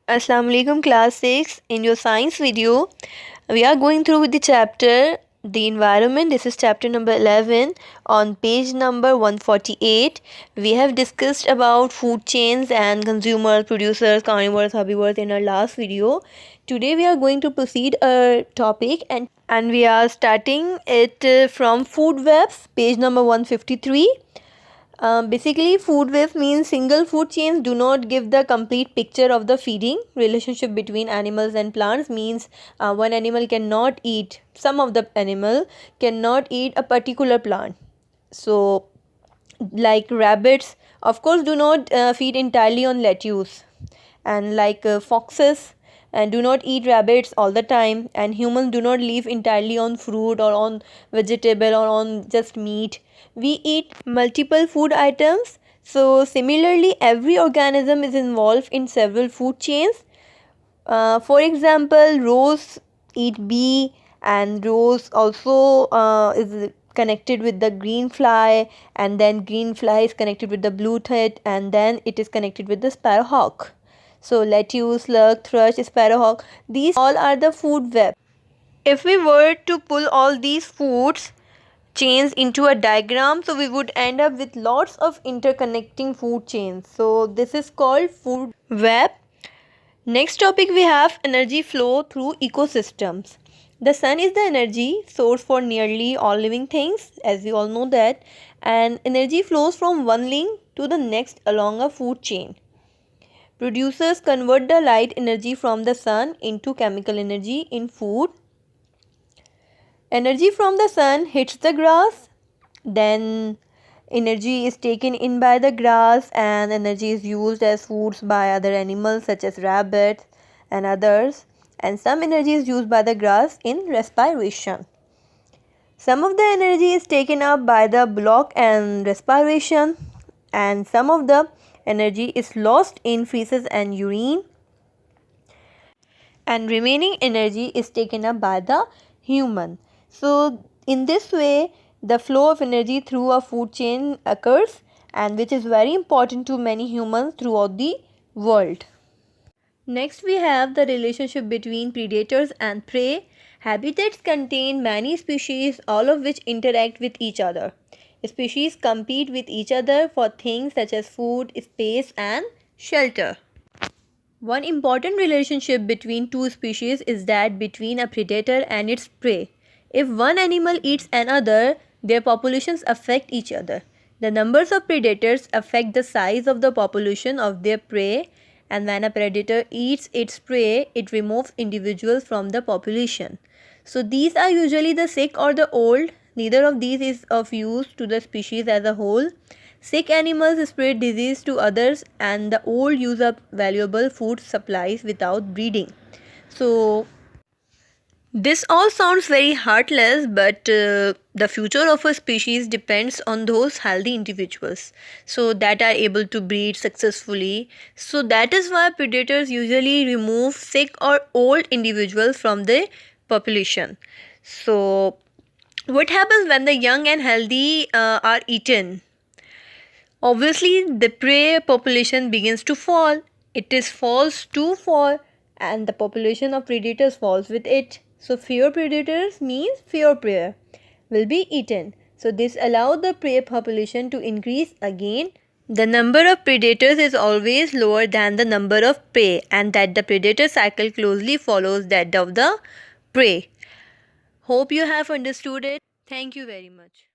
Assalamu alaikum class 6. In your science video, we are going through with the chapter the environment. This is chapter number 11 on page number 148. We have discussed about food chains and consumers, producers, carnivores, herbivores in our last video. Today we are going to proceed our topic and we are starting it from food webs, page number 153. Basically, food webs means single food chains do not give the complete picture of the feeding relationship between animals and plants. Means one animal cannot eat, some of the animal cannot eat a particular plant. So, like rabbits, of course, do not feed entirely on lettuce, and like foxes and do not eat rabbits all the time, and humans do not live entirely on fruit or on vegetable or on just meat. We eat multiple food items. So similarly, every organism is involved in several food chains. For example, rose eat bee, and rose also is connected with the green fly, and then green fly is connected with the blue tit, and then it is connected with the sparrowhawk. So lettuce, slug, thrush, sparrowhawk, these all are the food web. If we were to pull all these foods chains into a diagram, so we would end up with lots of interconnecting food chains. So this is called food web. Next topic we have energy flow through ecosystems. The sun is the energy source for nearly all living things, as we all know that, and energy flows from one link to the next along a food chain. Producers convert the light energy from the sun into chemical energy in food. Energy from the sun hits the grass, then energy is taken in by the grass, and energy is used as foods by other animals such as rabbits and others, and some energy is used by the grass in respiration. Some of the energy is taken up by the block and respiration, and some of the energy is lost in feces and urine, and remaining energy is taken up by the human. So in this way, the flow of energy through a food chain occurs, and which is very important to many humans throughout the world. Next we have the relationship between predators and prey. Habitats contain many species, all of which interact with each other. Species compete with each other for things such as food, space and shelter. One important relationship between two species is that between a predator and its prey. If one animal eats another, their populations affect each other. The numbers of predators affect the size of the population of their prey, and when a predator eats its prey, it removes individuals from the population. So these are usually the sick or the old. Neither of these is of use to the species as a whole. Sick animals spread disease to others, and the old use up valuable food supplies without breeding. So this all sounds very heartless, but the future of a species depends on those healthy individuals so that are able to breed successfully. So that is why predators usually remove sick or old individuals from the population. So what happens when the young and healthy are eaten? Obviously, the prey population begins to fall. It is falls too far, and the population of predators falls with it. So fewer predators means fewer prey will be eaten. So this allows the prey population to increase again. The number of predators is always lower than the number of prey, and that the predator cycle closely follows that of the prey. Hope you have understood it. Thank you very much.